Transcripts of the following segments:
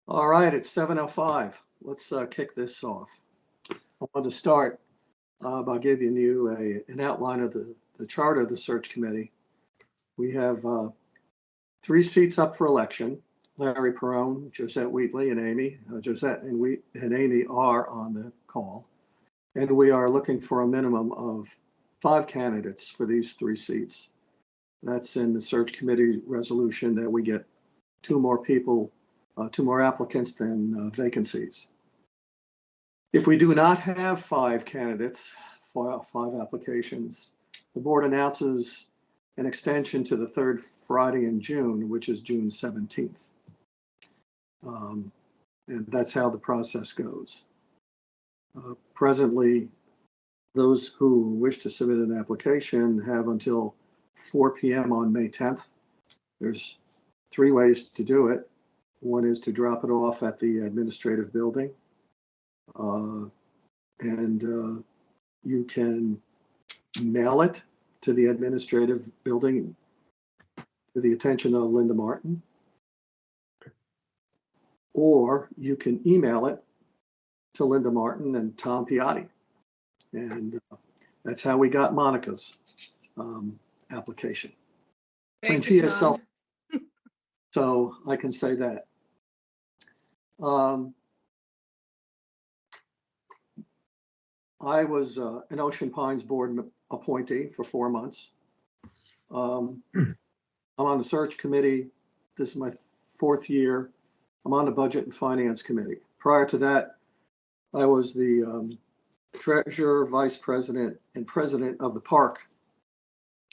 All right, it's 7:05. Let's kick this off. I want to start by giving you an outline of the charter of the search committee. We have 3 seats up for election. Larry Perrone, Josette Wheatley, and Amy. Josette and Amy are on the call. And we are looking for a minimum of 5 candidates for these 3 seats. That's in the search committee resolution that we get 2 more people, 2 more applicants than vacancies. If we do not have 5 candidates, 5 applications, the board announces an extension to the 3rd Friday in June, which is June 17th. And that's how the process goes. Presently, those who wish to submit an application have until 4 p.m. on May 10th. There's 3 ways to do it. One is to drop it off at the administrative building. You can mail it to the administrative building to the attention of Linda Martin. Or you can email it to Linda Martin and Tom Piatti. And that's how we got Monica's application. Thank and you, she has Tom. So I can say that. I was an Ocean Pines board appointee for 4 months. I'm on the search committee. This is my 4th year. I'm on the budget and finance committee. Prior to that, I was the treasurer, vice president, and president of the park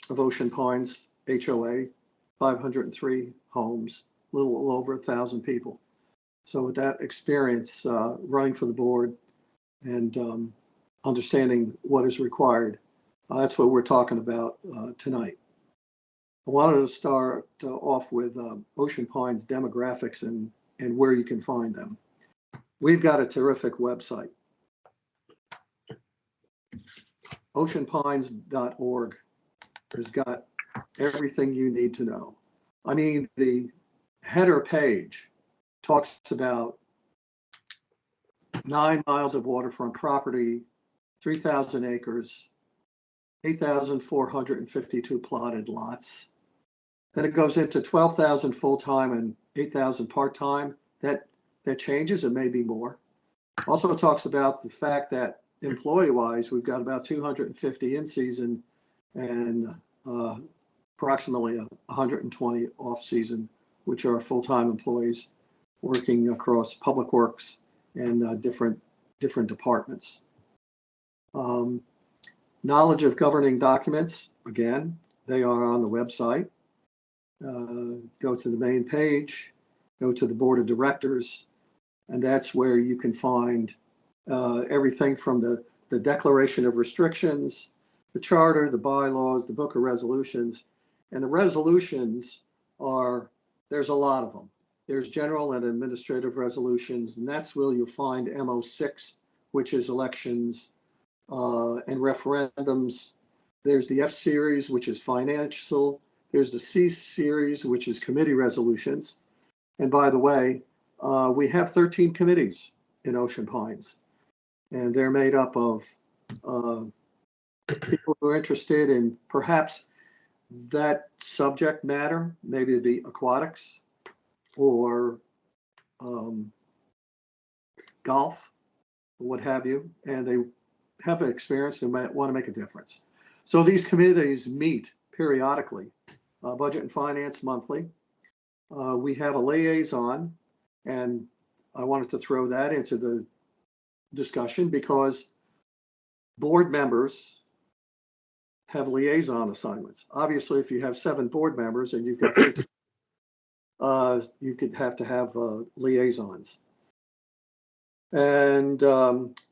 of Ocean Pines HOA, 503 homes, a little over 1,000 people. So with that experience running for the board and understanding what is required, that's what we're talking about tonight. I wanted to start off with Ocean Pines demographics and where you can find them. We've got a terrific website. Oceanpines.org has got everything you need to know. I mean, the header page talks about 9 miles of waterfront property, 3,000 acres, 8,452 plotted lots. Then it goes into 12,000 full-time and 8,000 part-time. That changes, it may be more. Also talks about the fact that employee-wise, we've got about 250 in-season and approximately 120 off-season, which are full-time employees working across public works and different departments. Knowledge of governing documents, again, they are on the website. Go to the main page, go to the board of directors, and that's where you can find everything from the declaration of restrictions, the charter, the bylaws, the book of resolutions. And the resolutions there's a lot of them. There's general and administrative resolutions, and that's where you'll find MO6, which is elections and referendums. There's the F series, which is financial. There's the C series, which is committee resolutions. And by the way, we have 13 committees in Ocean Pines, and they're made up of people who are interested in perhaps that subject matter. Maybe it'd be aquatics or golf, or what have you, and they have experience and might want to make a difference. So these committees meet periodically, budget and finance monthly. We have a liaison, and I wanted to throw that into the discussion because board members have liaison assignments. Obviously, if you have 7 board members and you've got 13, you could have to have liaisons. And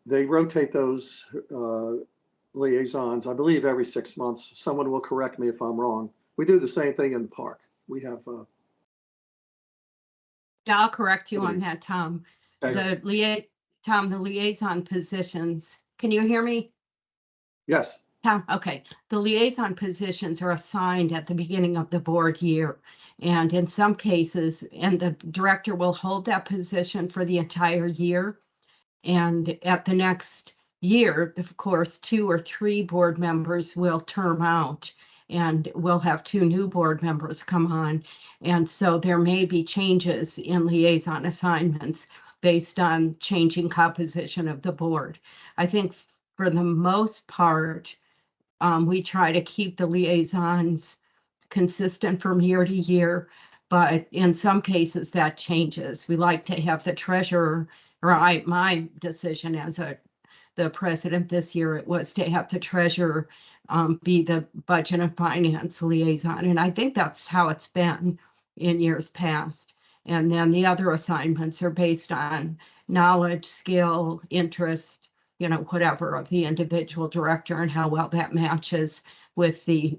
they rotate those liaisons, I believe, every 6 months. Someone will correct me if I'm wrong. We do the same thing in the park. We have I'll correct you on that, Tom. okay. The liaison positions. Can you hear me? Yes. Tom, okay. The liaison positions are assigned at the beginning of the board year. And in some cases, and the director will hold that position for the entire year. And at the next year, of course, 2 or 3 board members will term out, and we'll have 2 new board members come on. And so there may be changes in liaison assignments based on changing composition of the board. I think for the most part, we try to keep the liaisons consistent from year to year, but in some cases that changes. We like to have the treasurer, or my decision as the president this year, it was to have the treasurer be the budget and finance liaison. And I think that's how it's been in years past. And then the other assignments are based on knowledge, skill, interest, whatever of the individual director and how well that matches with the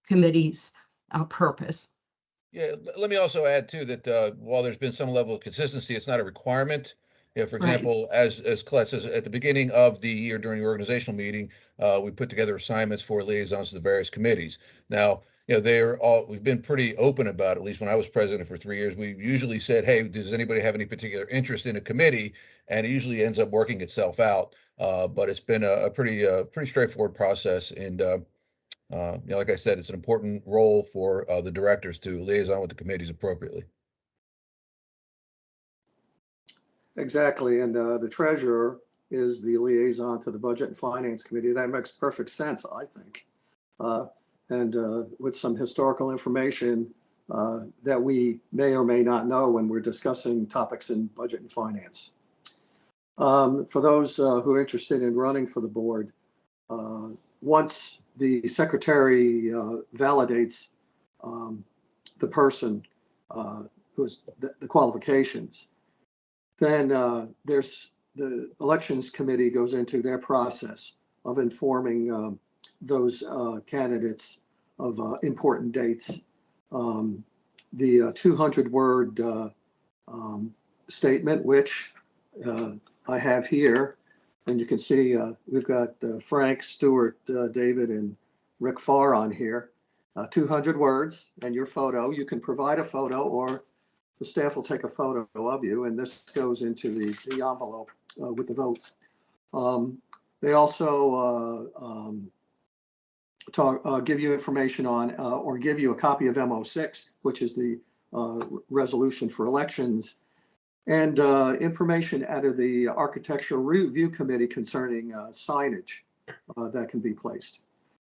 committee's purpose. Yeah, let me also add too that while there's been some level of consistency, it's not a requirement. For example, as Colette says, at the beginning of the year during the organizational meeting, we put together assignments for liaisons to the various committees. Now, we've been pretty open about it, at least when I was president for 3 years. We usually said, hey, does anybody have any particular interest in a committee? And it usually ends up working itself out. But it's been a pretty straightforward process. And like I said, it's an important role for the directors to liaison with the committees appropriately. Exactly, and the treasurer is the liaison to the Budget and Finance Committee. That makes perfect sense, I think. And with some historical information that we may or may not know when we're discussing topics in budget and finance. For those who are interested in running for the board, once the secretary validates the person who's the qualifications, then there's the elections committee goes into their process of informing those candidates of important dates. The 200-word statement, which I have here, and you can see we've got Frank, Stuart, David, and Rick Farr on here. 200 words and your photo. You can provide a photo, or the staff will take a photo of you, and this goes into the envelope with the votes. They also give you information on or give you a copy of MO6, which is the resolution for elections, and information out of the Architectural Review Committee concerning signage that can be placed.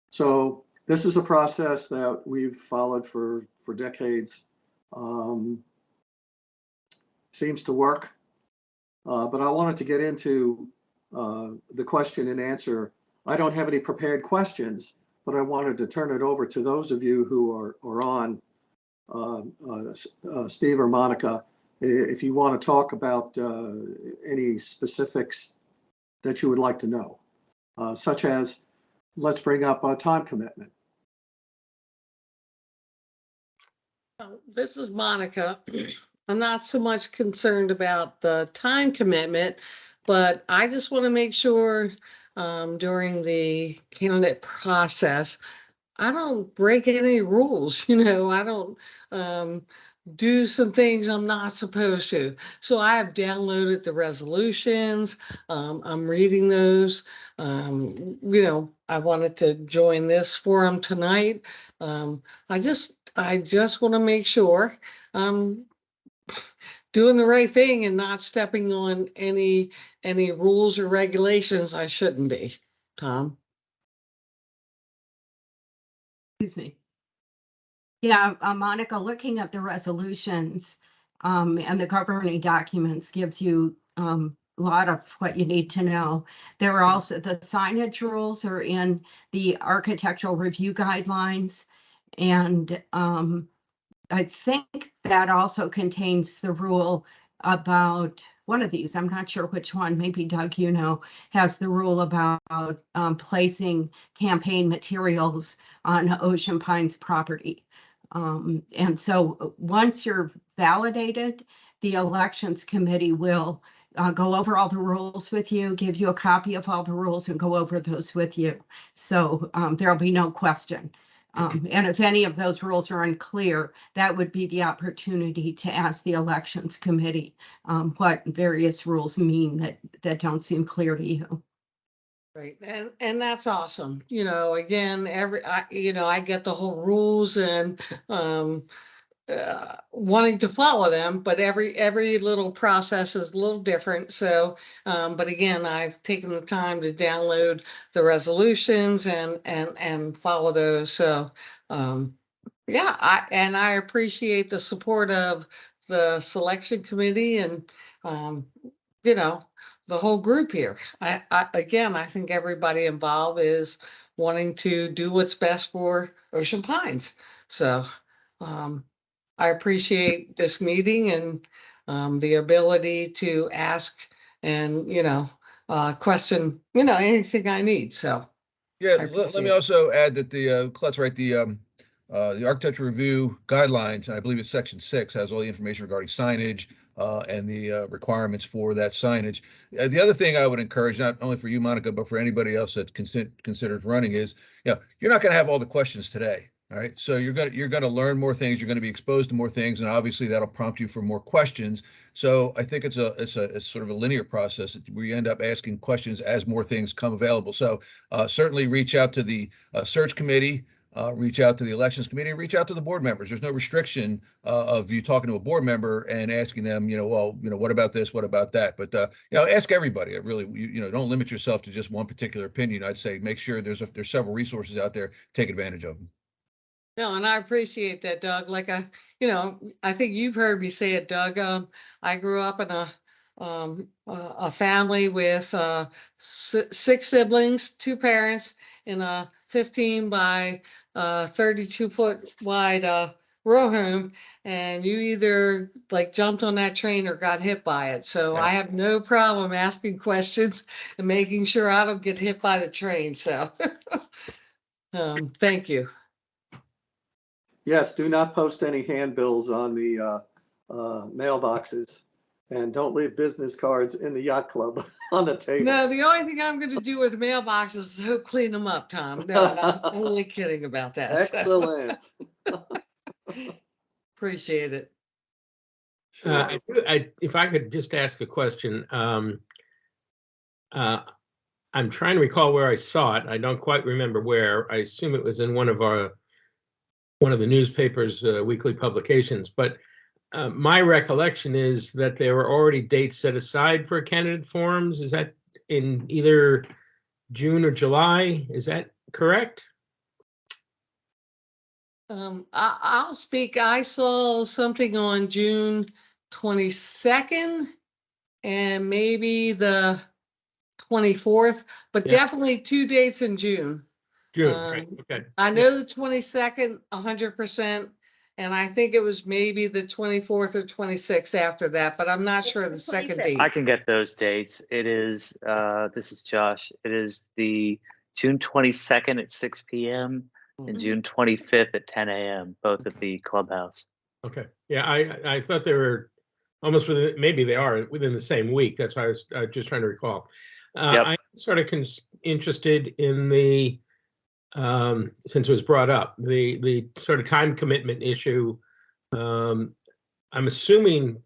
So this is a process that we've followed for decades. Seems to work, but I wanted to get into the question and answer. I don't have any prepared questions, but I wanted to turn it over to those of you who are on, Steve or Monica, if you want to talk about any specifics that you would like to know, such as, let's bring up a time commitment. This is Monica. I'm not so much concerned about the time commitment, but I just want to make sure during the candidate process, I don't break any rules. I don't do some things I'm not supposed to. So I have downloaded the resolutions. I'm reading those. I wanted to join this forum tonight. I just want to make sure I'm doing the right thing and not stepping on any rules or regulations I shouldn't be. Tom? Excuse me. Yeah, Monica, looking at the resolutions and the governing documents gives you a lot of what you need to know. There are also the signage rules are in the architectural review guidelines, and I think that also contains the rule about one of these. I'm not sure which one. Maybe Doug, has the rule about placing campaign materials on Ocean Pines property. And so once you're validated, the elections committee will go over all the rules with you, give you a copy of all the rules and go over those with you. So there'll be no question. And if any of those rules are unclear, that would be the opportunity to ask the elections committee what various rules mean that don't seem clear to you. Right, and that's awesome. You know, again, I get the whole rules and wanting to follow them, but every little process is a little different. So, but again, I've taken the time to download the resolutions and follow those. So, yeah, I appreciate the support of the selection committee and you know, the whole group here. Again, I think everybody involved is wanting to do what's best for Ocean Pines. So, I appreciate this meeting and the ability to ask and, question, anything I need. So, Yeah, I let me appreciate it. also add that Colette's right, the architecture review guidelines, and I believe it's section 6, has all the information regarding signage and the requirements for that signage. The other thing I would encourage, not only for you, Monica, but for anybody else that considers running is, you're not going to have all the questions today. All right, so you're going to learn more things. You're going to be exposed to more things, and obviously that'll prompt you for more questions. So I think it's sort of a linear process where you end up asking questions as more things come available. So certainly reach out to the search committee, reach out to the elections committee, reach out to the board members. There's no restriction of you talking to a board member and asking them, what about this, what about that? But ask everybody. Really, don't limit yourself to just one particular opinion. I'd say make sure there's several resources out there. Take advantage of them. No, and I appreciate that, Doug. Like I think you've heard me say it, Doug. I grew up in a family with 6 siblings, 2 parents, in a 15 by 32-foot wide row home, and you either like jumped on that train or got hit by it. So Yeah. I have no problem asking questions and making sure I don't get hit by the train. So thank you. Yes, do not post any handbills on the mailboxes, and don't leave business cards in the yacht club on the table. No, the only thing I'm going to do with mailboxes is hope clean them up, Tom. No, I'm only kidding about that. Excellent. Appreciate it. Sure. If I could just ask a question, I'm trying to recall where I saw it. I don't quite remember where. I assume it was in one of the newspaper's weekly publications. But my recollection is that there were already dates set aside for candidate forums. Is that in either June or July? Is that correct? I'll speak. I saw something on June 22nd and maybe the 24th, but Yeah. definitely 2 dates in June. June, right, okay. I know the 22nd, 100%, and I think it was maybe the 24th or 26th after that, but I'm not sure the second date. I can get those dates. It is, this is Josh. It is the June 22nd at 6 p.m. and June 25th at 10 a.m., both at the clubhouse. Okay, yeah, I thought they were almost within, maybe they are within the same week. That's why I was just trying to recall. Yep. I'm sort of interested in the, since it was brought up, the sort of time commitment issue. I'm assuming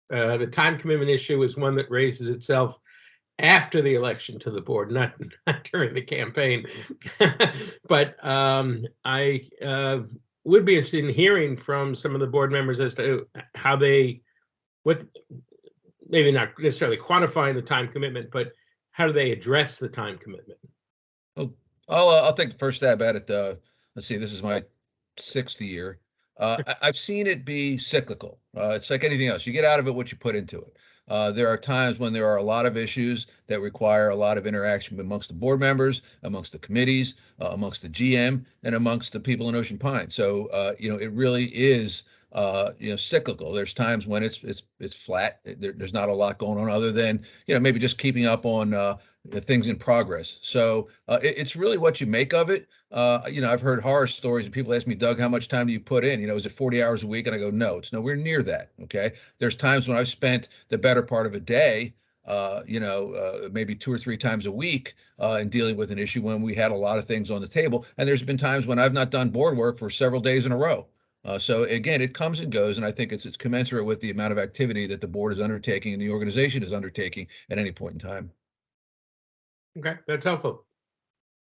the time commitment issue is one that raises itself after the election to the board, not during the campaign. But I would be interested in hearing from some of the board members as to how maybe not necessarily quantifying the time commitment, but how do they address the time commitment? Well, I'll take the first stab at it. Let's see, this is my 6th year. I've seen it be cyclical. It's like anything else. You get out of it what you put into it. There are times when there are a lot of issues that require a lot of interaction amongst the board members, amongst the committees, amongst the GM, and amongst the people in Ocean Pine. So, it really is, cyclical. There's times when it's flat. There's not a lot going on other than, maybe just keeping up on things in progress. So it's really what you make of it. I've heard horror stories and people ask me, Doug, how much time do you put in? Is it 40 hours a week? And I go, no, it's nowhere near that. Okay. There's times when I've spent the better part of a day maybe 2 or 3 times a week in dealing with an issue when we had a lot of things on the table. And there's been times when I've not done board work for several days in a row. So again, it comes and goes, and I think it's commensurate with the amount of activity that the board is undertaking and the organization is undertaking at any point in time. Okay, that's helpful.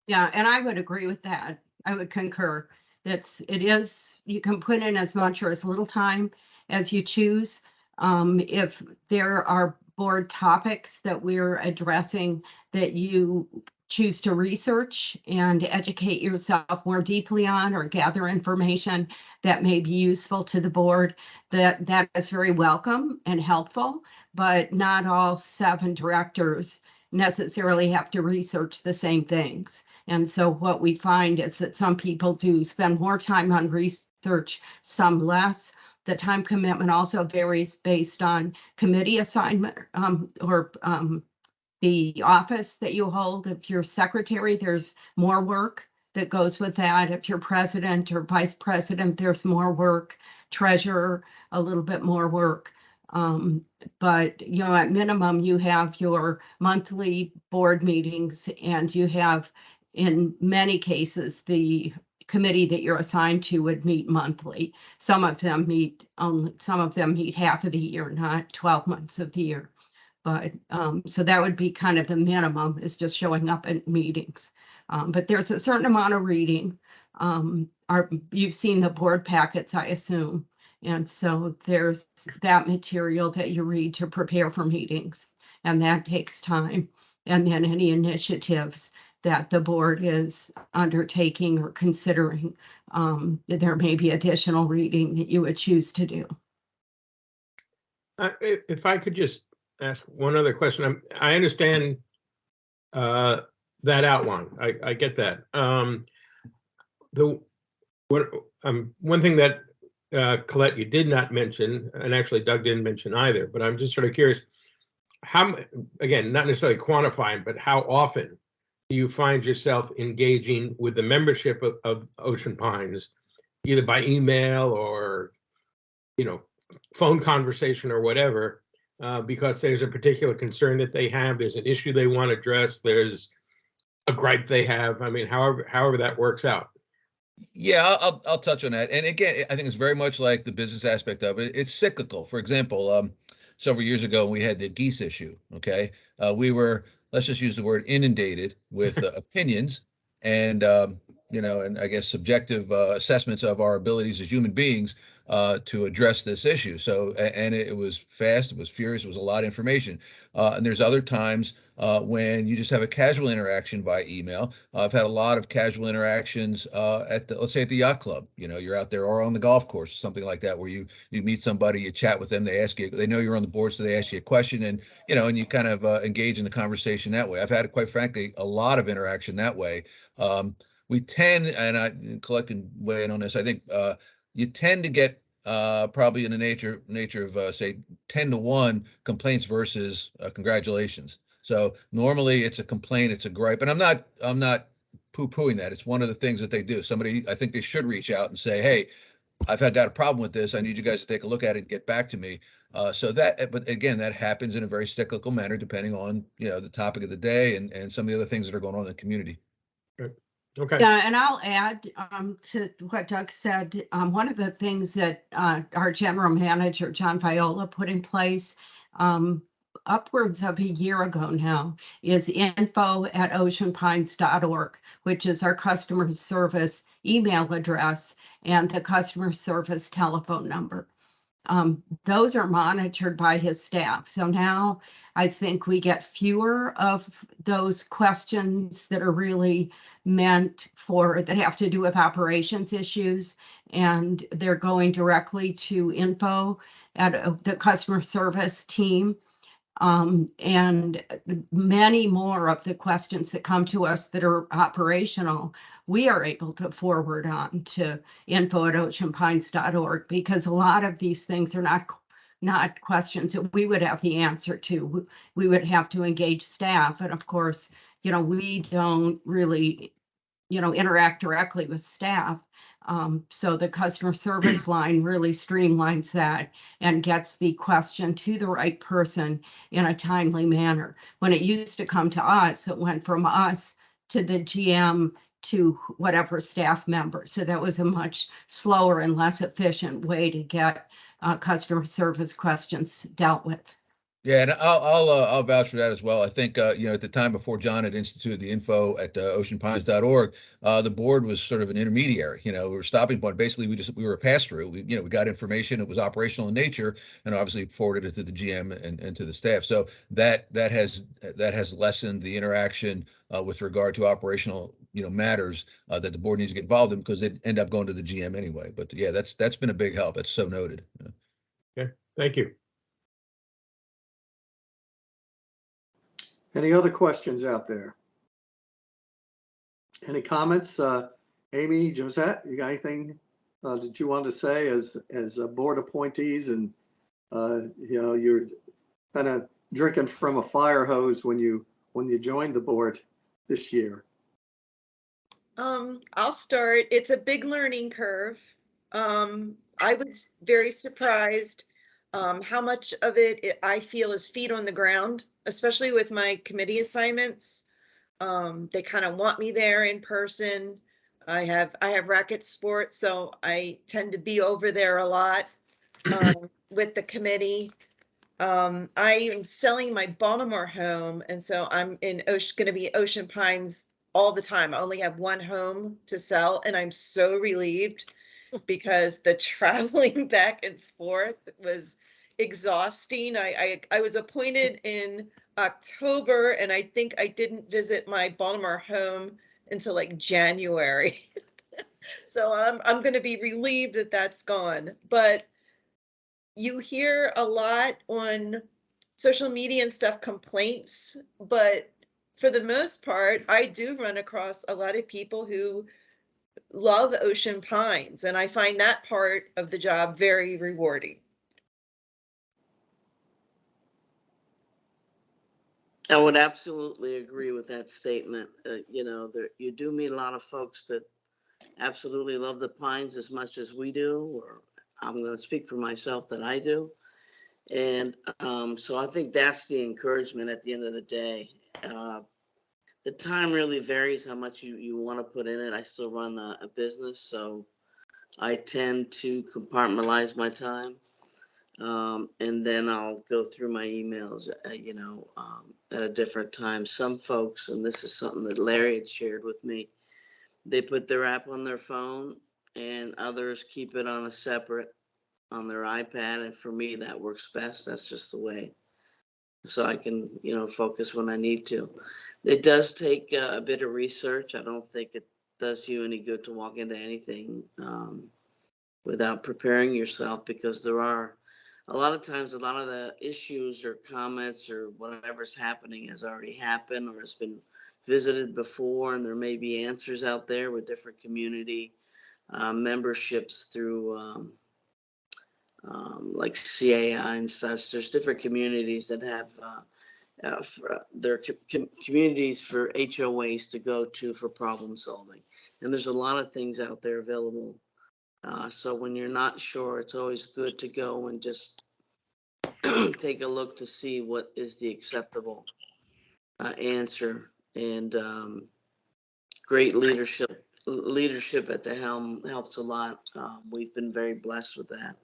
Yeah, and I would agree with that. I would concur. You can put in as much or as little time as you choose. If there are board topics that we're addressing that you choose to research and educate yourself more deeply on, or gather information that may be useful to the board, that is very welcome and helpful, but not all 7 directors necessarily have to research the same things. And so what we find is that some people do spend more time on research, some less. The time commitment also varies based on committee assignment, or the office that you hold. If you're secretary, there's more work that goes with that. If you're president or vice president, there's more work. Treasurer, a little bit more work. But at minimum, you have your monthly board meetings, and you have, in many cases, the committee that you're assigned to would meet monthly. Some of them meet half of the year, not 12 months of the year. But so that would be kind of the minimum, is just showing up at meetings. But there's a certain amount of reading. You've seen the board packets, I assume. And so there's that material that you read to prepare for meetings, and that takes time. And then any initiatives that the board is undertaking or considering, there may be additional reading that you would choose to do. If I could just ask one other question. I understand that outline. I get that. One thing that Colette, you did not mention, and actually Doug didn't mention either, but I'm just sort of curious, how, again, not necessarily quantifying, but how often do you find yourself engaging with the membership of Ocean Pines, either by email or, phone conversation or whatever, because there's a particular concern that they have, there's an issue they want addressed, there's a gripe they have. I mean, however that works out. Yeah, I'll touch on that. And again, I think it's very much like the business aspect of it. It's cyclical. For example, several years ago, we had the geese issue. Okay, we were, let's just use the word, inundated with opinions and and I guess subjective assessments of our abilities as human beings to address this issue. So, and it was fast, it was furious, it was a lot of information. And there's other times when you just have a casual interaction by email. I've had a lot of casual interactions let's say at the yacht club. You're out there, or on the golf course, something like that, where you meet somebody, you chat with them, they ask you, they know you're on the board, so they ask you a question, and and you kind of engage in the conversation that way. I've had, quite frankly, a lot of interaction that way. We tend, and Colette can weigh in on this, I think you tend to get probably in the nature of say 10-1 complaints versus congratulations. So normally it's a complaint, it's a gripe, and I'm not poo-pooing that. It's one of the things that they do. I think they should reach out and say, hey, I've got a problem with this. I need you guys to take a look at it and get back to me. But again, that happens in a very cyclical manner, depending on the topic of the day and some of the other things that are going on in the community. Okay. Yeah, and I'll add to what Doug said. One of the things that our general manager, John Viola, put in place upwards of a year ago now is info@oceanpines.org, which is our customer service email address and the customer service telephone number. Those are monitored by his staff. So now I think we get fewer of those questions that are really that have to do with operations issues, and they're going directly to info at the customer service team. And many more of the questions that come to us that are operational, we are able to forward on to info@oceanpines.org, because a lot of these things are not questions that we would have the answer to. We would have to engage staff. And of course, we don't really, interact directly with staff. So the customer service line really streamlines that and gets the question to the right person in a timely manner. When it used to come to us, it went from us to the GM to whatever staff member. So that was a much slower and less efficient way to get customer service questions dealt with. Yeah, and I'll vouch for that as well. I think at the time before John had instituted the info at oceanpines.org, the board was sort of an intermediary. We were a stopping point. Basically, we were a pass through. We got information. It was operational in nature, and obviously forwarded it to the GM and to the staff. So that has lessened the interaction with regard to operational matters that the board needs to get involved in, because they end up going to the GM anyway. But yeah, that's been a big help. That's so noted. Okay, thank you. Any other questions out there? Any comments? Amy, Josette, you got anything that you wanted to say as board appointees, and you're kind of drinking from a fire hose when you joined the board this year? I'll start. It's a big learning curve. I was very surprised how much of it I feel is feet on the ground, especially with my committee assignments. They kind of want me there in person. I have racket sports, so I tend to be over there a lot with the committee. I am selling my Baltimore home, and so I'm going to be Ocean Pines all the time. I only have one home to sell, and I'm so relieved because the traveling back and forth was exhausting. I was appointed in October, and I think I didn't visit my Baltimore home until like January. So I'm going to be relieved that that's gone. But you hear a lot on social media and stuff, complaints, but for the most part, I do run across a lot of people who love Ocean Pines, and I find that part of the job very rewarding. I would absolutely agree with that statement. You do meet a lot of folks that absolutely love the Pines as much as we do, or I'm going to speak for myself that I do. And so I think that's the encouragement at the end of the day. The time really varies how much you want to put in it. I still run a business, so I tend to compartmentalize my time. And then I'll go through my emails, at a different time. Some folks, and this is something that Larry had shared with me, they put their app on their phone, and others keep it on on their iPad. And for me, that works best. That's just the way. So I can, focus when I need to. It does take a bit of research. I don't think it does you any good to walk into anything without preparing yourself, because there are a lot of times, a lot of the issues or comments or whatever's happening has already happened or has been visited before, and there may be answers out there with different community memberships through like CAI and such. There's different communities that have their communities for HOAs to go to for problem solving, and there's a lot of things out there available. So when you're not sure, it's always good to go and just take a look to see what is the acceptable answer. And great leadership at the helm helps a lot. We've been very blessed with that.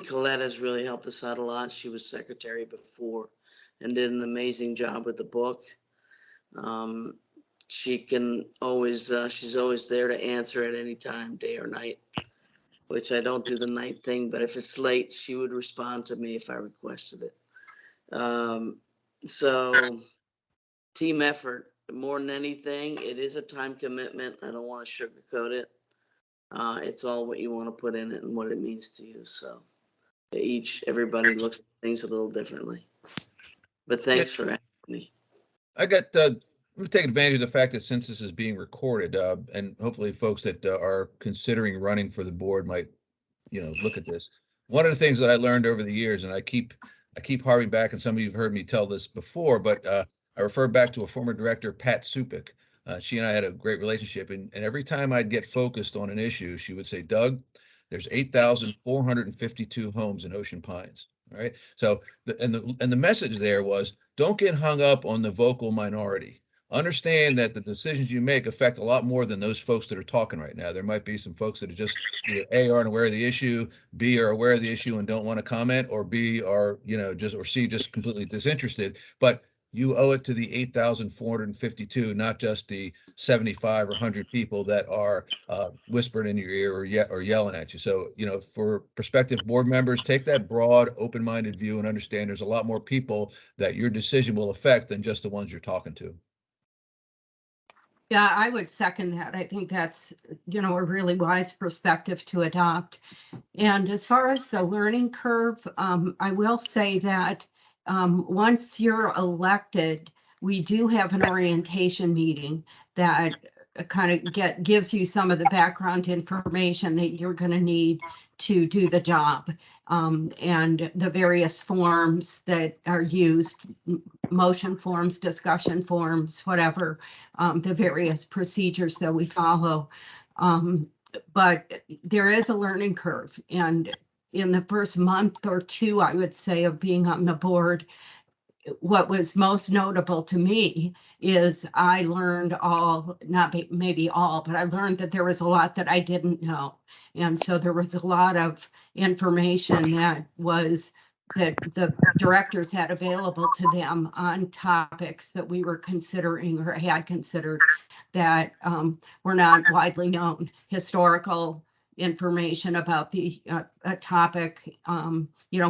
Colette has really helped us out a lot. She was secretary before and did an amazing job with the book. She can always, she's always there to answer at any time, day or night, which I don't do the night thing, but if it's late, she would respond to me if I requested it. So team effort, more than anything, it is a time commitment. I don't want to sugarcoat it. It's all what you want to put in it and what it means to you. So everybody looks at things a little differently. But thanks for asking me. I got, we'll take advantage of the fact that since this is being recorded, and hopefully folks that are considering running for the board might, look at this. One of the things that I learned over the years, and I keep harping back, and some of you have heard me tell this before, but I refer back to a former director, Pat Supik, She and I had a great relationship, and every time I'd get focused on an issue, she would say, Doug, there's 8,452 homes in Ocean Pines. All right. So the message there was, don't get hung up on the vocal minority. Understand that the decisions you make affect a lot more than those folks that are talking right now. There might be some folks that are just either A, aren't aware of the issue, B, are aware of the issue and don't want to comment, or B, are, just, or C, just completely disinterested. But you owe it to the 8,452, not just the 75 or 100 people that are whispering in your ear or yelling at you. So, for prospective board members, take that broad, open-minded view and understand there's a lot more people that your decision will affect than just the ones you're talking to. Yeah, I would second that. I think that's, a really wise perspective to adopt. And as far as the learning curve, I will say that once you're elected, we do have an orientation meeting that kind of gives you some of the background information that you're going to need to do the job, and the various forms that are used, motion forms, discussion forms, whatever, the various procedures that we follow. But there is a learning curve. And in the first month or two, I would say, of being on the board, what was most notable to me is I learned maybe all, but I learned that there was a lot that I didn't know. And so there was a lot of information that the directors had available to them on topics that we were considering or had considered that were not widely known. Historical information about the a topic,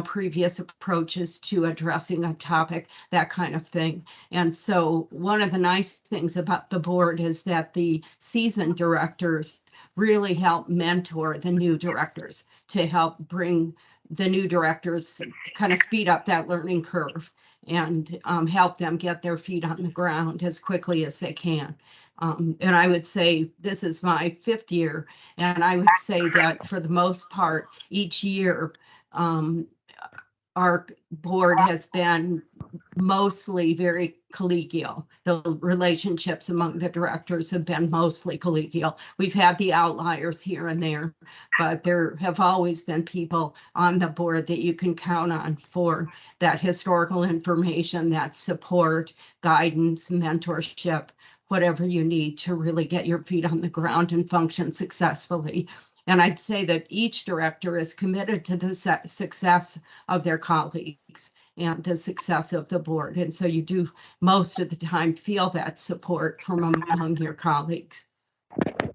previous approaches to addressing a topic, that kind of thing. And so one of the nice things about the board is that the seasoned directors really help mentor the new directors to help bring the new directors, kind of speed up that learning curve and help them get their feet on the ground as quickly as they can. And I would say this is my 5th year, and I would say that for the most part, each year, our board has been mostly very collegial. The relationships among the directors have been mostly collegial. We've had the outliers here and there, but there have always been people on the board that you can count on for that historical information, that support, guidance, mentorship, whatever you need to really get your feet on the ground and function successfully. And I'd say that each director is committed to the success of their colleagues and the success of the board. And so you do most of the time feel that support from among your colleagues.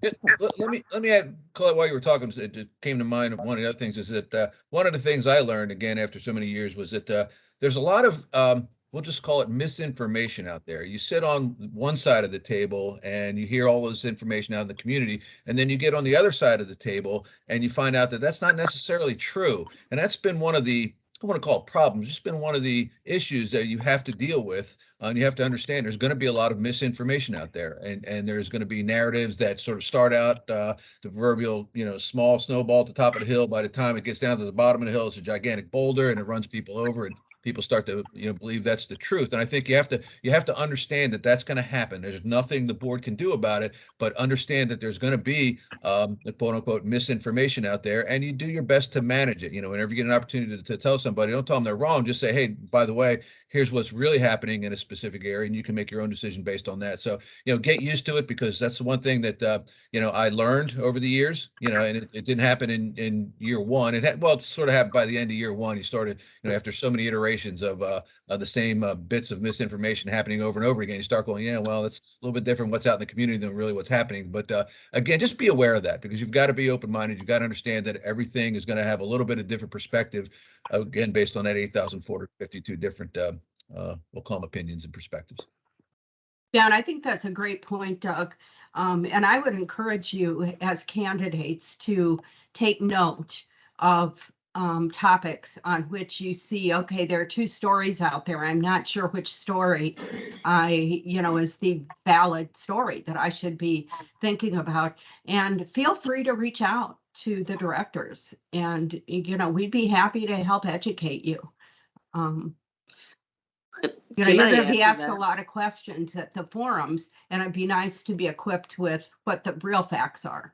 Let me add, Colette, while you were talking, it came to mind. One of the other things is that one of the things I learned again after so many years was that there's a lot of we'll just call it misinformation out there. You sit on one side of the table and you hear all this information out in the community, and then you get on the other side of the table and you find out that that's not necessarily true. And that's been one of the, I want to call it problems. It's been one of the issues that you have to deal with. And you have to understand there's going to be a lot of misinformation out there, and there's going to be narratives that sort of start out the proverbial, small snowball at the top of the hill. By the time it gets down to the bottom of the hill, it's a gigantic boulder and it runs people over, and people start to believe that's the truth. And I think you have to understand that that's going to happen. There's nothing the board can do about it, but understand that there's going to be the quote unquote misinformation out there, and you do your best to manage it. Whenever you get an opportunity to tell somebody, don't tell them they're wrong. Just say, hey, by the way, here's what's really happening in a specific area, and you can make your own decision based on that. So, get used to it, because that's the one thing that, I learned over the years, and it didn't happen in year one. It sort of happened by the end of year one. You started, after so many iterations of the same bits of misinformation happening over and over again, you start going, well, that's a little bit different what's out in the community than really what's happening. But again, just be aware of that, because you've got to be open-minded. You've got to understand that everything is going to have a little bit of different perspective, again, based on that 8,452 different we'll call them opinions and perspectives. Yeah, and I think that's a great point, Doug. And I would encourage you as candidates to take note of topics on which you see, okay, there are 2 stories out there. I'm not sure which story is the valid story that I should be thinking about. And feel free to reach out to the directors, and we'd be happy to help educate you. You know, Can you're I going to be add to asked a that? lot of questions at the forums, and it'd be nice to be equipped with what the real facts are.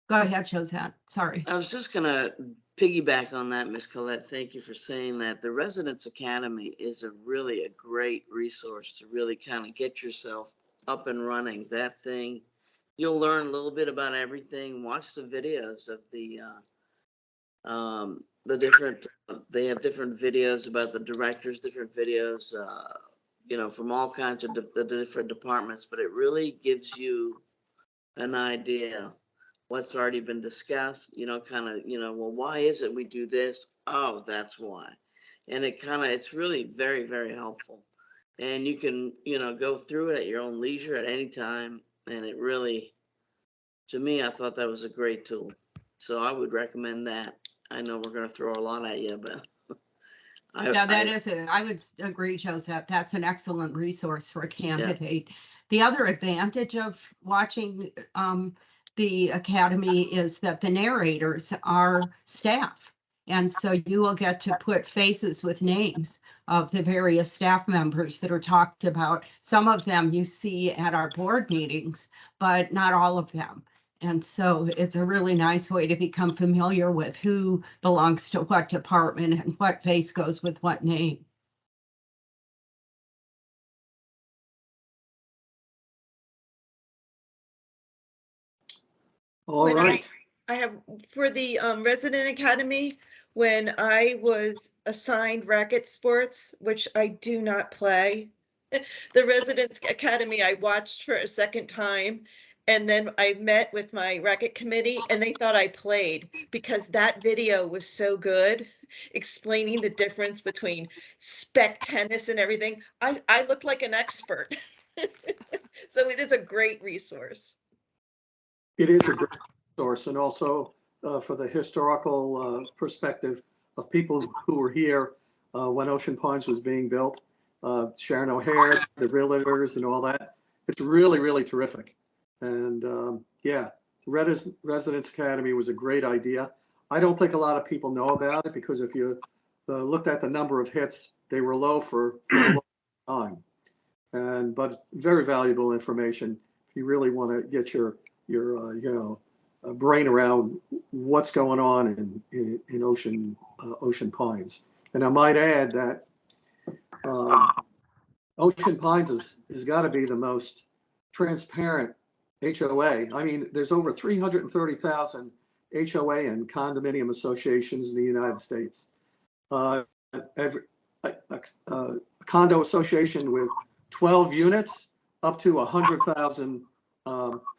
Go ahead, Josette. Sorry. I was just gonna piggyback on that, Ms. Collette. Thank you for saying that. The Residence Academy is really a great resource to really kind of get yourself up and running. That thing, you'll learn a little bit about everything. Watch the videos of the different, they have different videos about the directors, different videos, you know, from all kinds of the different departments, but it really gives you an idea what's already been discussed, you know, kind of, you know, well, why is it we do this? Oh, that's why. And it kind of, it's really very, very helpful. And you can, you know, go through it at your own leisure at any time. And it really, to me, I thought that was a great tool. So I would recommend that. I know we're going to throw a lot at you, but Yeah, I would agree, Josette. That's an excellent resource for a candidate. The other advantage of watching the Academy is that the narrators are staff. And so you will get to put faces with names of the various staff members that are talked about. Some of them you see at our board meetings, but not all of them. And so it's a really nice way to become familiar with who belongs to what department and what face goes with what name. All When right. I have, for the Resident Academy, when I was assigned racket sports, which I do not play, the Residents Academy, I watched for a second time. And then I met with my racket committee and they thought I played because that video was so good, explaining the difference between spec tennis and everything. I look like an expert. So it is a great resource. It is a great source, and also for the historical perspective of people who were here when Ocean Pines was being built, Sharon O'Hare, the realtors and all that. It's really, really terrific. And yeah, Residence Academy was a great idea. I don't think a lot of people know about it because if you looked at the number of hits, they were low for a long time. But very valuable information if you really want to get your you know, brain around what's going on in Ocean Pines. And I might add that Ocean Pines has got to be the most transparent HOA. I mean, there's over 330,000 HOA and condominium associations in the United States. Every a condo association with 12 units up to 100,000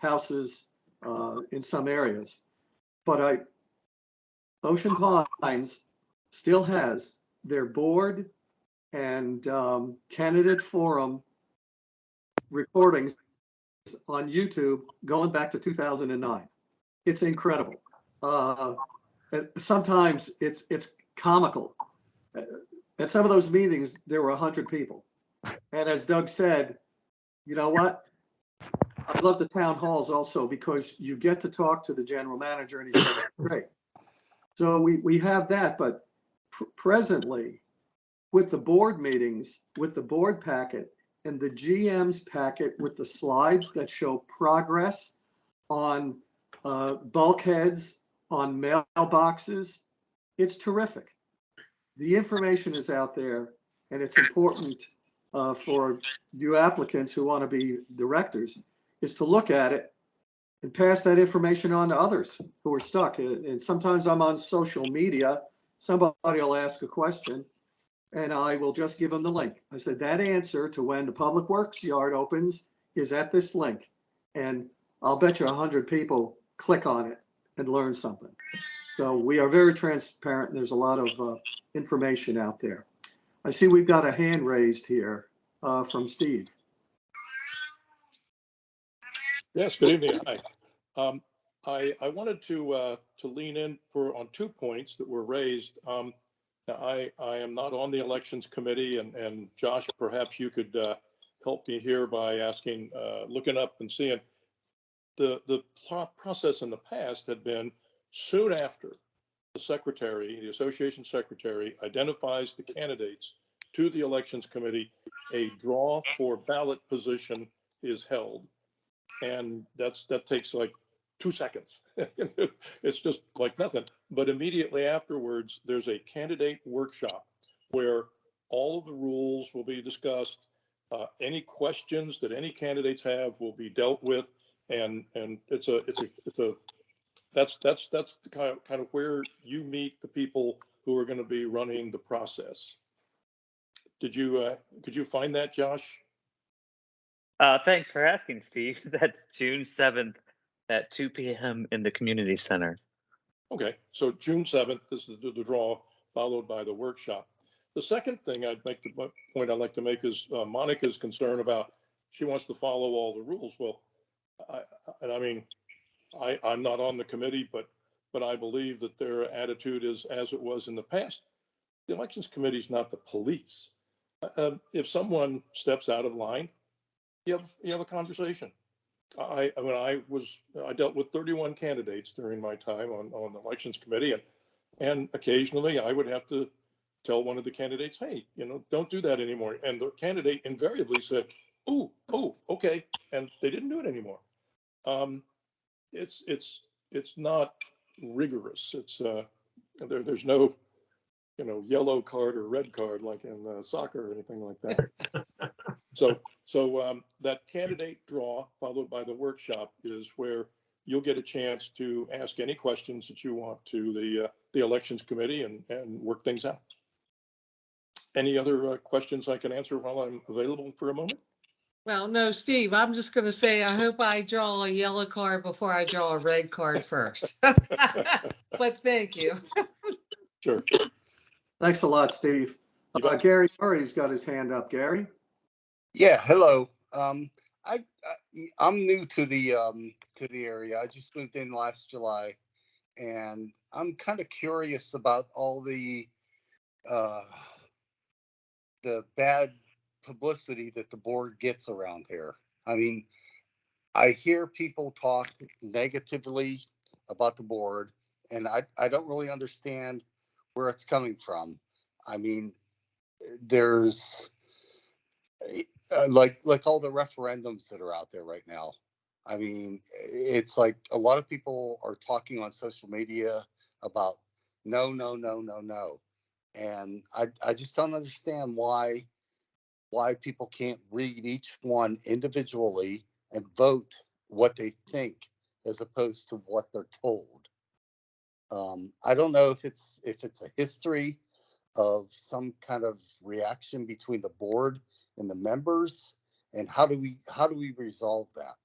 houses in some areas. But Ocean Pines still has their board and candidate forum recordings on YouTube going back to 2009. It's incredible. Sometimes it's comical. At some of those meetings, there were 100 people. And as Doug said, you know what? I love the town halls also because you get to talk to the general manager and he's great. So we have that, but presently with the board meetings, with the board packet and the GM's packet with the slides that show progress on bulkheads, on mailboxes, it's terrific. The information is out there and it's important for you applicants who want to be directors is to look at it and pass that information on to others who are stuck. And sometimes I'm on social media, somebody will ask a question and I will just give them the link. I said, that answer to when the public works yard opens is at this link. And I'll bet you 100 people click on it and learn something. So we are very transparent and there's a lot of information out there. I see we've got a hand raised here from Steve. Yes, good evening. Hi. I wanted to lean in on 2 points that were raised. I am not on the elections committee, and Josh, perhaps you could help me here by asking, looking up and seeing the process in the past had been soon after the secretary, the association secretary, identifies the candidates to the Elections Committee, a draw for ballot position is held. And that takes like 2 seconds. It's just like nothing. But immediately afterwards, there's a candidate workshop where all of the rules will be discussed. Any questions that any candidates have will be dealt with, and that's the kind of where you meet the people who are going to be running the process. Could you find that, Josh? Thanks for asking, Steve. That's June 7th at 2 p.m. in the community center. Okay, so June 7th, this is the draw, followed by the workshop. The second thing I'd like to make is Monica's concern about, she wants to follow all the rules. Well, I'm not on the committee, but I believe that their attitude is as it was in the past. The Elections Committee is not the police. If someone steps out of line, you have a conversation. I dealt with 31 candidates during my time on the Elections Committee, and occasionally I would have to tell one of the candidates, hey, don't do that anymore. And the candidate invariably said, oh, okay, and they didn't do it anymore. It's not rigorous. It's there's no yellow card or red card like in soccer or anything like that. So that candidate draw followed by the workshop is where you'll get a chance to ask any questions that you want to the Elections Committee and work things out. Any other questions I can answer while I'm available for a moment? Well, no, Steve, I'm just going to say, I hope I draw a yellow card before I draw a red card first. But thank you. Sure. Thanks a lot, Steve. Gary Murray's got his hand up. Gary? Yeah, hello. I'm new to the area. I just moved in last July, and I'm kind of curious about all the bad publicity that the board gets around here. I mean, I hear people talk negatively about the board, and I don't really understand where it's coming from. I mean, there's like all the referendums that are out there right now. I mean, it's like a lot of people are talking on social media about no, and I just don't understand why people can't read each one individually and vote what they think as opposed to what they're told. I don't know if it's a history of some kind of reaction between the board and the members, and how do we resolve that?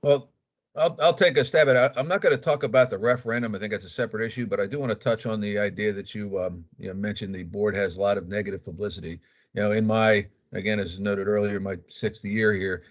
Well, I'll take a stab at it. I'm not going to talk about the referendum. I think that's a separate issue, but I do want to touch on the idea that you mentioned the board has a lot of negative publicity. In my, again, as noted earlier, my 6th year here,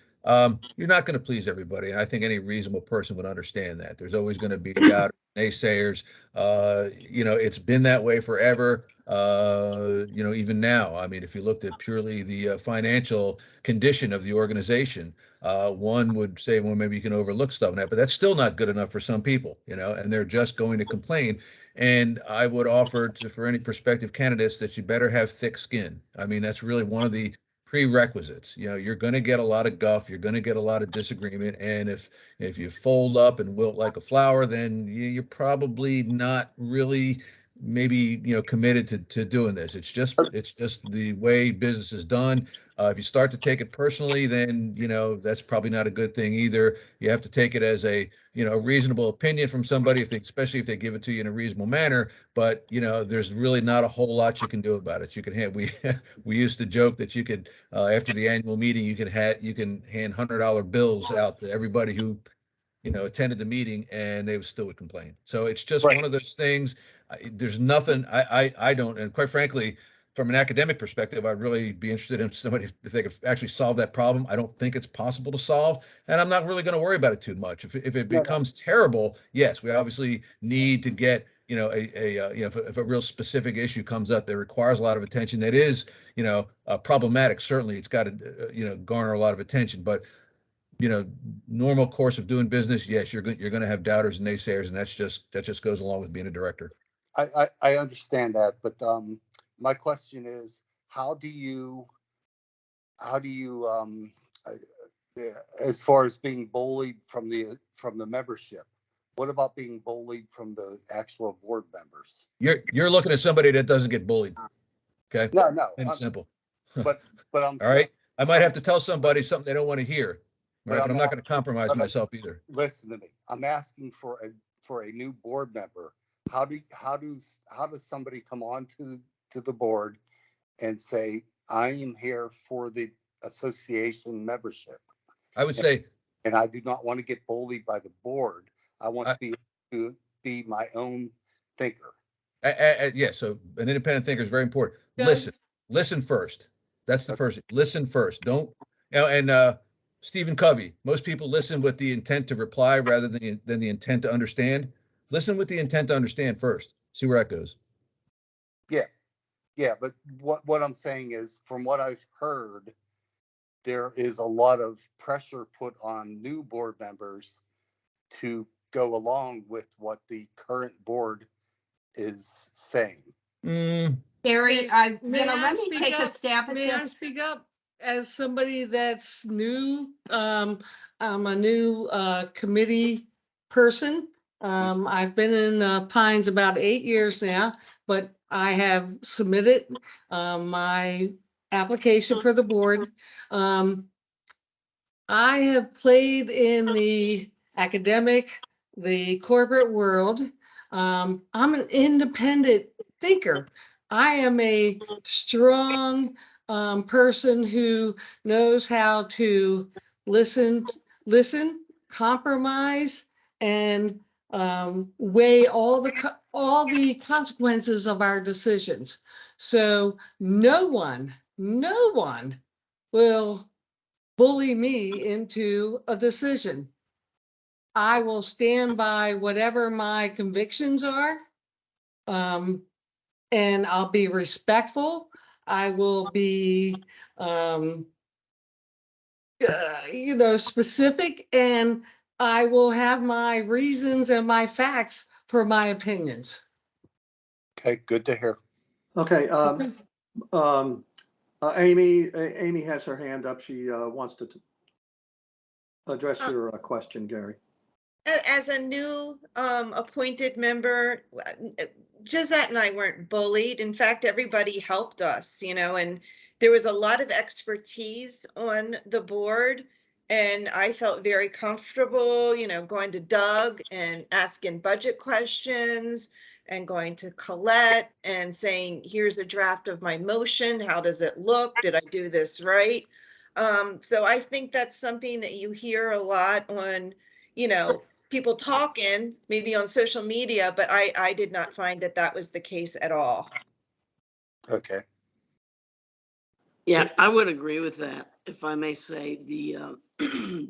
you're not going to please everybody. And I think any reasonable person would understand that. There's always going to be doubters, naysayers. It's been that way forever. Even now, I mean, if you looked at purely the financial condition of the organization, one would say, well, maybe you can overlook stuff in that, but that's still not good enough for some people, and they're just going to complain. And I would offer for any prospective candidates that you better have thick skin. I mean, that's really one of the prerequisites. You're going to get a lot of guff, you're going to get a lot of disagreement, and if you fold up and wilt like a flower, then you're probably not really maybe committed to doing this. It's just the way business is done. If you start to take it personally, then that's probably not a good thing either. You have to take it as a reasonable opinion from somebody, especially if they give it to you in a reasonable manner. But there's really not a whole lot you can do about it. You can have we used to joke that you could after the annual meeting you can hand $100 bills out to everybody who attended the meeting, and they still would complain. So it's just one of those things. There's nothing I don't, and quite frankly, from an academic perspective, I'd really be interested in somebody if they could actually solve that problem. I don't think it's possible to solve, and I'm not really going to worry about it too much. If it becomes terrible, yes, we obviously need to get if a real specific issue comes up that requires a lot of attention, that is problematic. Certainly, it's got to garner a lot of attention, but normal course of doing business, yes, you're going to have doubters and naysayers, and that just goes along with being a director. I understand that, but my question is, how do you, as far as being bullied from the membership, what about being bullied from the actual board members? You're looking at somebody that doesn't get bullied. Okay. No, And simple. but I'm All right. I might have to tell somebody something they don't want to hear. Right. But I'm not going to compromise myself either. Listen to me. I'm asking for a new board member. How does somebody come on to the board and say, I am here for the association membership? I would say, and I do not want to get bullied by the board. I want to be my own thinker. Yeah. So an independent thinker is very important. Good. Listen first. That's the first. Listen first. Don't, and Stephen Covey, most people listen with the intent to reply rather than the intent to understand. Listen with the intent to understand first. See where that goes. Yeah. But what I'm saying is, from what I've heard, there is a lot of pressure put on new board members to go along with what the current board is saying. Gary, let me speak take a up? stab at May I this. speak up as somebody that's new? I'm a new committee person. I've been in Pines about 8 years now, but I have submitted my application for the board. I have played in the academic, the corporate world. I'm an independent thinker. I am a strong person who knows how to listen, compromise, and weigh all the consequences of our decisions. So no one will bully me into a decision. I will stand by whatever my convictions are. And I'll be respectful. I will be, specific, and I will have my reasons and my facts for my opinions. Okay, good to hear. Okay. Amy has her hand up. She wants to address your question, Gary. As a new appointed member, Josette and I weren't bullied. In fact, everybody helped us, and there was a lot of expertise on the board. And I felt very comfortable, going to Doug and asking budget questions and going to Colette and saying, here's a draft of my motion. How does it look? Did I do this right? So I think that's something that you hear a lot on, people talking maybe on social media, but I did not find that was the case at all. Okay. Yeah, I would agree with that. If I may say, the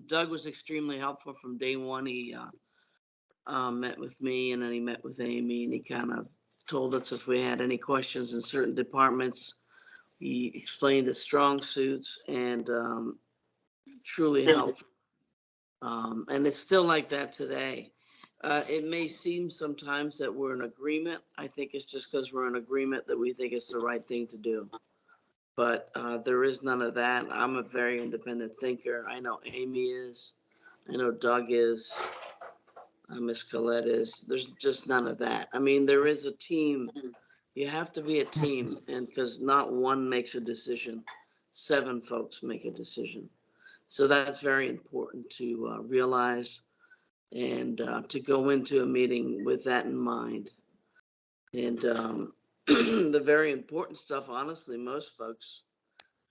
Doug was extremely helpful from day one. He met with me, and then he met with Amy, and he kind of told us if we had any questions in certain departments. He explained his strong suits, and truly helpful. And it's still like that today. It may seem sometimes that we're in agreement. I think it's just because we're in agreement that we think it's the right thing to do. But there is none of that. I'm a very independent thinker. I know Amy is. I know Doug is. Miss Colette is. There's just none of that. I mean, there is a team. You have to be a team, and because not one makes a decision, 7 folks make a decision. So that's very important to realize, and to go into a meeting with that in mind. And the very important stuff, honestly, most folks,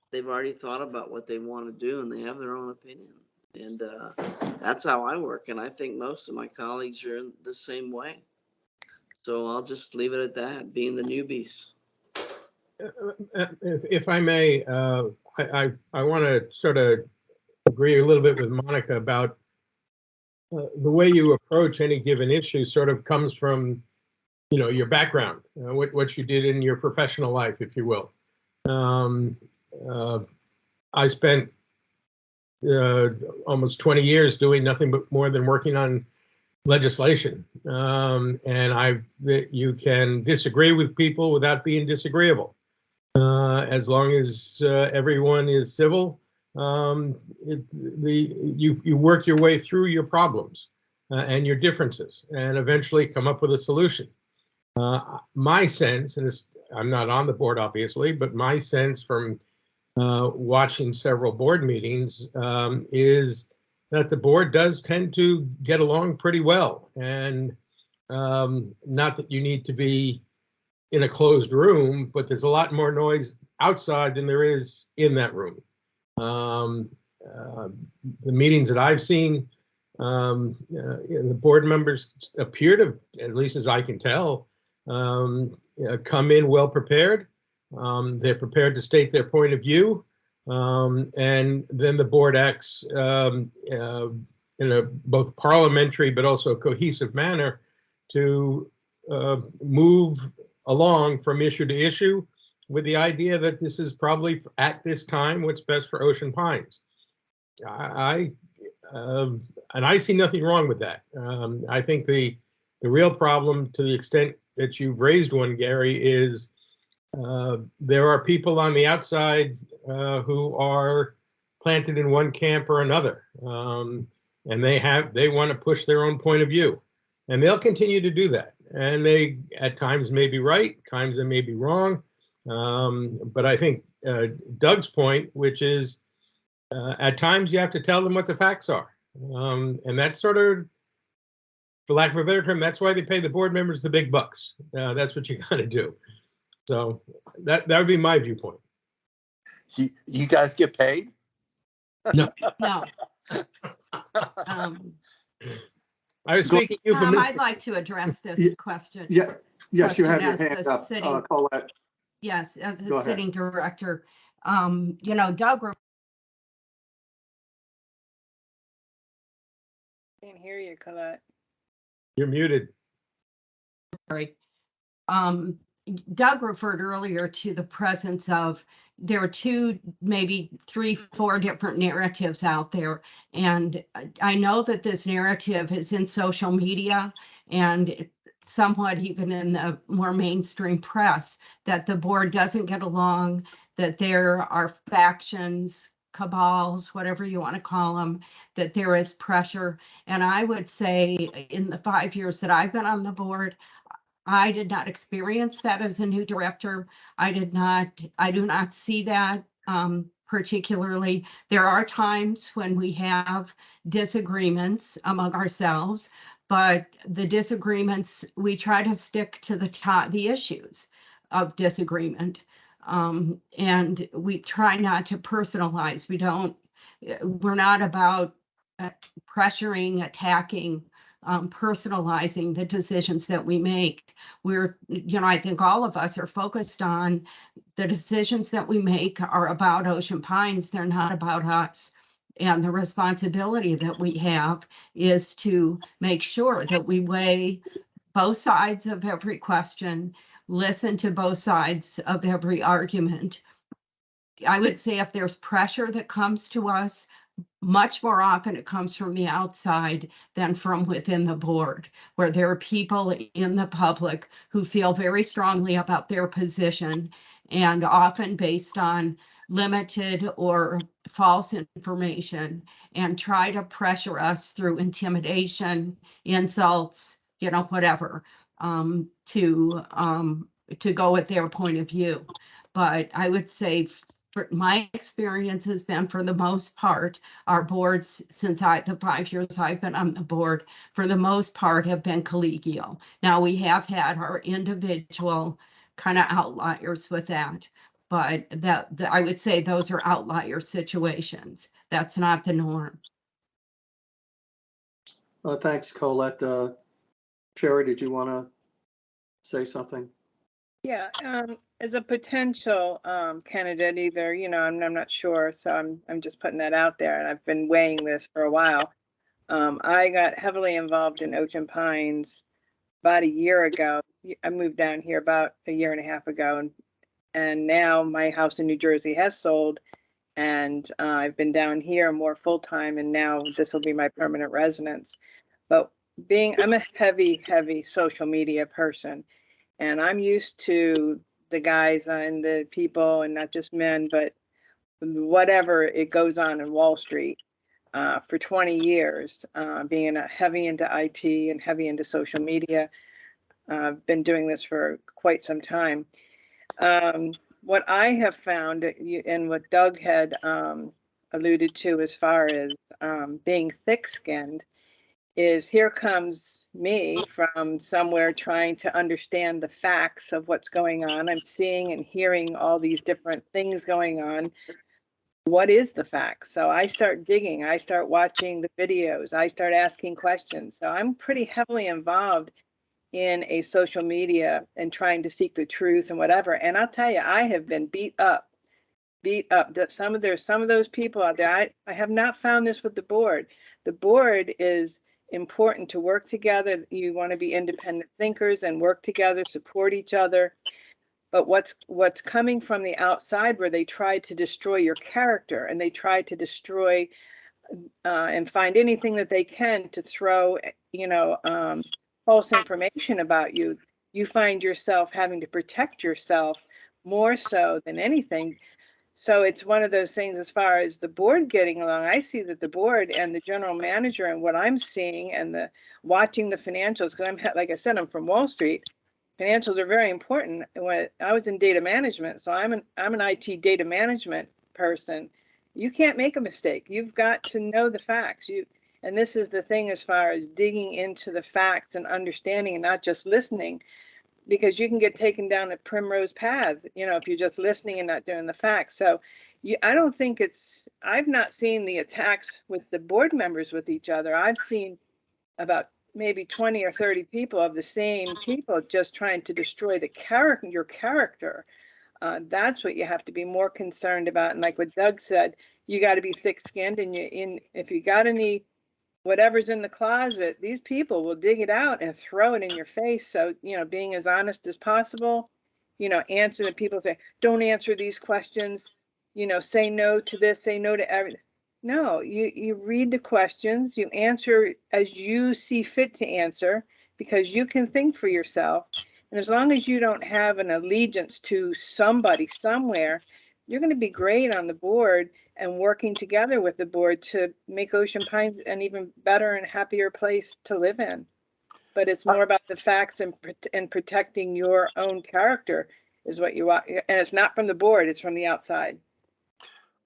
they've already thought about what they want to do, and they have their own opinion. And that's how I work. And I think most of my colleagues are in the same way. So I'll just leave it at that, being the newbies. If I may, I want to sort of agree a little bit with Monica about the way you approach any given issue sort of comes from, your background, what you did in your professional life, if you will. I spent almost 20 years doing nothing but more than working on legislation. And you can disagree with people without being disagreeable. as long as everyone is civil, you work your way through your problems and your differences and eventually come up with a solution. My sense, and I'm not on the board obviously, but my sense from watching several board meetings is that the board does tend to get along pretty well. And not that you need to be in a closed room, but there's a lot more noise outside than there is in that room. The meetings that I've seen, the board members appear to, at least as I can tell, come in well prepared. They're prepared to state their point of view, and then the board acts in a both parliamentary but also cohesive manner to move along from issue to issue with the idea that this is probably at this time what's best for Ocean Pines. And I see nothing wrong with that. I think the real problem, to the extent that you've raised one, Gary, is there are people on the outside who are planted in one camp or another, and they want to push their own point of view, and they'll continue to do that. And they at times may be right, times they may be wrong. But I think Doug's point, which is at times you have to tell them what the facts are, and that's sort of, for lack of a better term, that's why they pay the board members the big bucks. That's what you got to do. So that would be my viewpoint. You guys get paid? No. No. I was speaking I'd euphemistically. like to address this question. Yeah, yes, you have your Question hand as up, sitting- Colette. Yes, as Go a ahead. sitting director, Doug. Can't hear you, Colette. You're muted. Sorry. Doug referred earlier to the presence of, there are two, maybe 3, 4 different narratives out there. And I know that this narrative is in social media and somewhat even in the more mainstream press, that the board doesn't get along, that there are factions, cabals, whatever you want to call them, that there is pressure. And I would say in the 5 years that I've been on the board, I did not experience that as a new director. I do not see that particularly. There are times when we have disagreements among ourselves, but the disagreements, we try to stick to the issues of disagreement. And we try not to personalize. We're not about pressuring, attacking, personalizing the decisions that we make. I think all of us are focused on the decisions that we make are about Ocean Pines. They're not about us. And the responsibility that we have is to make sure that we weigh both sides of every question, listen to both sides of every argument. I would say if there's pressure that comes to us, much more often it comes from the outside than from within the board, where there are people in the public who feel very strongly about their position, and often based on limited or false information, and try to pressure us through intimidation, insults, whatever, to go with their point of view. But I would say, my experience has been, for the most part, our boards, since the 5 years I've been on the board, for the most part have been collegial. Now, we have had our individual kind of outliers with that, but I would say those are outlier situations. That's not the norm. Thanks, Colette. Sherry, did you want to say something? Yeah, as a potential candidate, either, I'm not sure, so I'm just putting that out there, and I've been weighing this for a while. I got heavily involved in Ocean Pines about a year ago. I moved down here about a year and a half ago, and now my house in New Jersey has sold, and I've been down here more full-time, and now this will be my permanent residence. But I'm a heavy social media person. And I'm used to the guys and the people, and not just men, but whatever it goes on in Wall Street for 20 years, being heavy into IT and heavy into social media. I've been doing this for quite some time. What I have found, and what Doug had alluded to as far as being thick-skinned, is here comes me from somewhere trying to understand the facts of what's going on. I'm seeing and hearing all these different things going on. What is the facts? So I start digging, I start watching the videos, I start asking questions. So I'm pretty heavily involved in a social media and trying to seek the truth and whatever. And I'll tell you, I have been beat up. That there's some of those people out there. I have not found this with the board. The board is important to work together. You want to be independent thinkers and work together, support each other. But what's coming from the outside, where they try to destroy your character and they try to destroy and find anything that they can to throw, false information about you, you find yourself having to protect yourself more so than anything. So it's one of those things. As far as the board getting along, I see that the board and the general manager, and what I'm seeing and the watching the financials, because like I said, I'm from Wall Street. Financials are very important. When I was in data management, so I'm an IT data management person. You can't make a mistake. You've got to know the facts. And this is the thing, as far as digging into the facts and understanding and not just listening, because you can get taken down a primrose path, if you're just listening and not doing the facts. So I don't think I've not seen the attacks with the board members with each other. I've seen about maybe 20 or 30 people of the same people just trying to destroy your character. That's what you have to be more concerned about. And like what Doug said, you got to be thick-skinned, and if you got any whatever's in the closet, these people will dig it out and throw it in your face. So, being as honest as possible, answer the people say, don't answer these questions, say no to this, say no to everything. No, you read the questions, you answer as you see fit to answer, because you can think for yourself. And as long as you don't have an allegiance to somebody somewhere, you're going to be great on the board and working together with the board to make Ocean Pines an even better and happier place to live in. But it's more about the facts and protecting your own character is what you want. And it's not from the board, it's from the outside.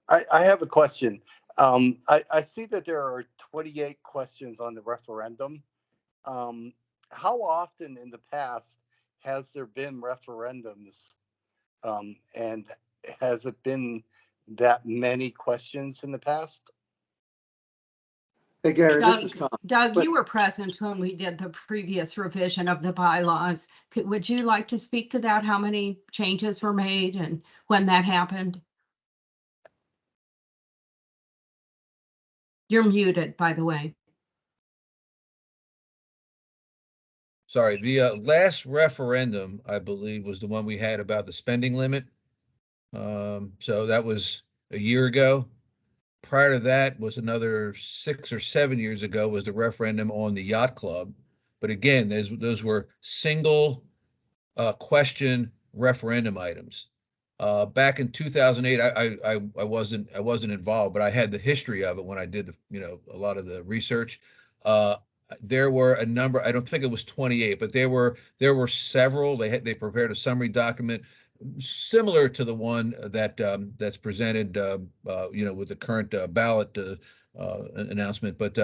I have a question. I see that there are 28 questions on the referendum. How often in the past has there been referendums? And has it been that many questions in the past? Hey, Gary, this is Tom. Doug, you were present when we did the previous revision of the bylaws. Would you like to speak to that? How many changes were made and when that happened? You're muted, by the way. Sorry, the last referendum, I believe, was the one we had about the spending limit. So that was a year ago. Prior to that was another 6 or 7 years ago was the referendum on the yacht club. But again, those were single question referendum items. Back in 2008, I wasn't involved, but I had the history of it when I did a lot of the research. There were a number. I don't think it was 28, but there were several. They prepared a summary document similar to the one that's presented, with the current ballot announcement, but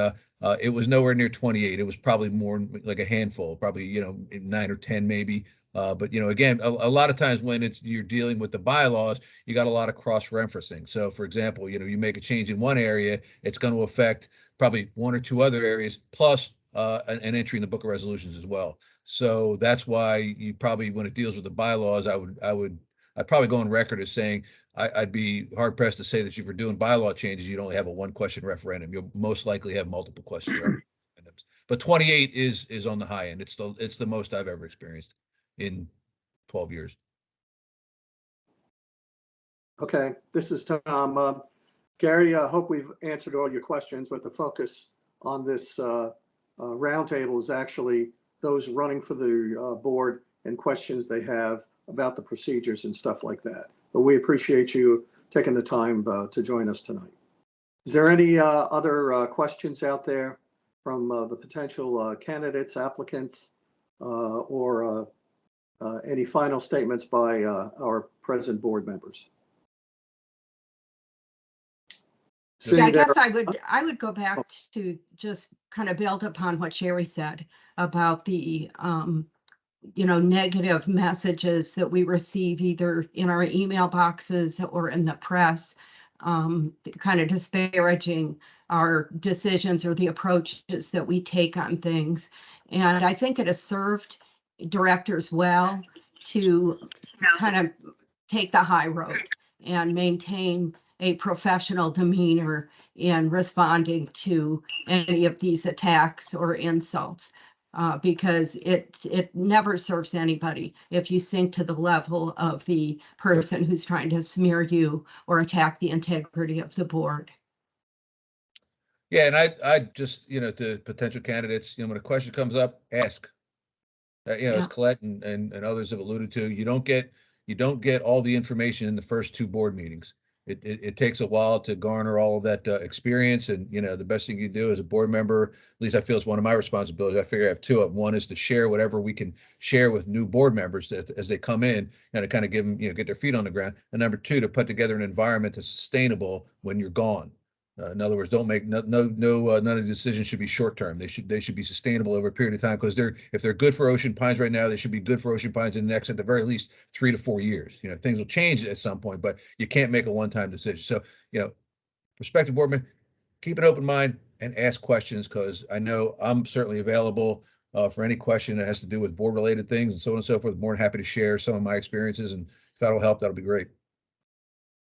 it was nowhere near 28. It was probably more like a handful, probably 9 or 10 maybe. But again, a lot of times when you're dealing with the bylaws, you got a lot of cross-referencing. So, for example, you make a change in one area, it's going to affect probably 1 or 2 other areas, plus an entry in the book of resolutions as well. So that's why you probably, when it deals with the bylaws, I'd probably go on record as saying I'd be hard pressed to say that if you're doing bylaw changes, you'd only have a 1-question referendum. You'll most likely have multiple question referendums. But 28 is on the high end. It's the most I've ever experienced in 12 years. Okay, this is Tom. Gary, I hope we've answered all your questions, but the focus on this roundtable is actually those running for the board and questions they have about the procedures and stuff like that. But we appreciate you taking the time to join us tonight. Is there any other questions out there from the potential candidates, applicants, or any final statements by our present board members? Yeah, I guess I would go back to just kind of build upon what Sherry said about the negative messages that we receive either in our email boxes or in the press, kind of disparaging our decisions or the approaches that we take on things. And I think it has served directors well to kind of take the high road and maintain a professional demeanor in responding to any of these attacks or insults, because it never serves anybody if you sink to the level of the person who's trying to smear you or attack the integrity of the board. Yeah, and I just, to potential candidates, when a question comes up, ask. As Colette and others have alluded to, you don't get all the information in the first 2 board meetings. It takes a while to garner all of that experience, and the best thing you do as a board member, at least I feel it's one of my responsibilities. I figure I have 2 of them. One is to share whatever we can share with new board members as they come in, and to kind of give them, get their feet on the ground. And number 2, to put together an environment that's sustainable when you're gone. In other words, don't make none of the decisions should be short term. They should be sustainable over a period of time, because if they're good for Ocean Pines right now, they should be good for Ocean Pines in the next, at the very least, 3 to 4 years. Things will change at some point, but you can't make a one-time decision. So, prospective board member, keep an open mind and ask questions, because I know I'm certainly available for any question that has to do with board-related things and so on and so forth. More than happy to share some of my experiences, and if that'll help, that'll be great.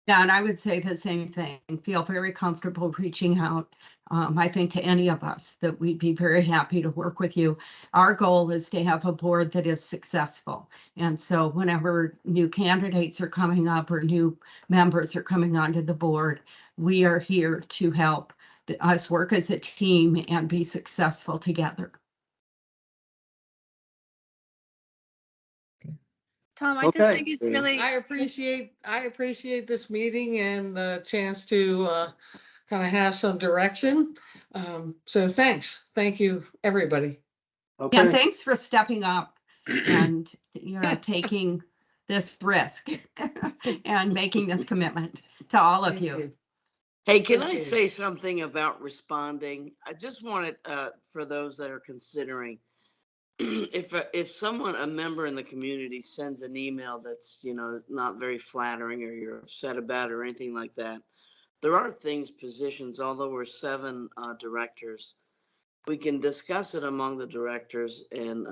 Yeah, and I would say the same thing. Feel very comfortable reaching out. I think to any of us that we'd be very happy to work with you. Our goal is to have a board that is successful. And so whenever new candidates are coming up or new members are coming onto the board, we are here to help us work as a team and be successful together. Tom, I just think it's really. I appreciate this meeting and the chance to kind of have some direction. So thank you, everybody. Okay. Yeah, thanks for stepping up and taking this risk and making this commitment to all of you. Hey, can I say something about responding? I just wanted, for those that are considering, if a member in the community sends an email that's, not very flattering, or you're upset about it or anything like that, there are positions, although we're 7 directors, we can discuss it among the directors, and,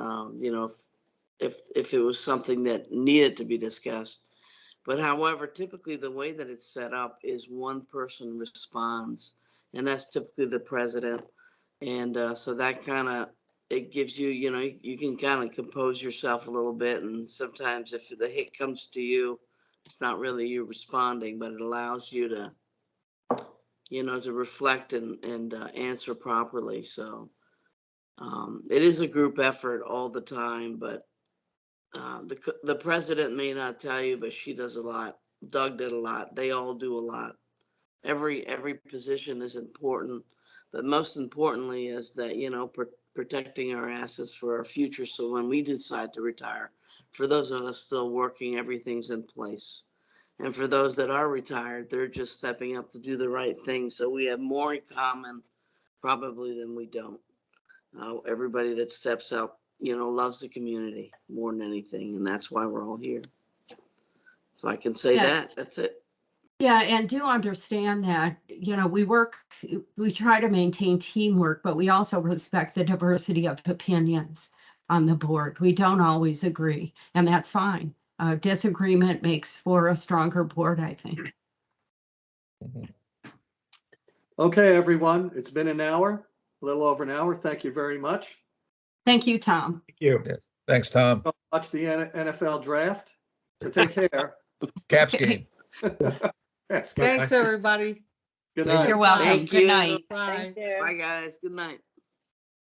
if it was something that needed to be discussed. But however, typically the way that it's set up is one person responds, and that's typically the president. And so that kind of, it gives you, you can kind of compose yourself a little bit. And sometimes if the hit comes to you, it's not really you responding, but it allows you to, to reflect and answer properly. So it is a group effort all the time, but the president may not tell you, but she does a lot. Doug did a lot. They all do a lot. Every position is important, but most importantly is that, protecting our assets for our future. So when we decide to retire, for those of us still working, everything's in place. And for those that are retired, they're just stepping up to do the right thing. So we have more in common probably than we don't. Everybody that steps up, loves the community more than anything. And that's why we're all here. If I can say that's it. Yeah, and do understand that, we try to maintain teamwork, but we also respect the diversity of opinions on the board. We don't always agree, and that's fine. Disagreement makes for a stronger board, I think. Okay, everyone, it's been an hour, a little over an hour. Thank you very much. Thank you, Tom. Thank you. Yes. Thanks, Tom. Watch the NFL draft. So take care. Caps game. Yes. Thanks, everybody. Good night. You're welcome. Thank Good you. night. Bye. Thank you. Bye, guys. Good night.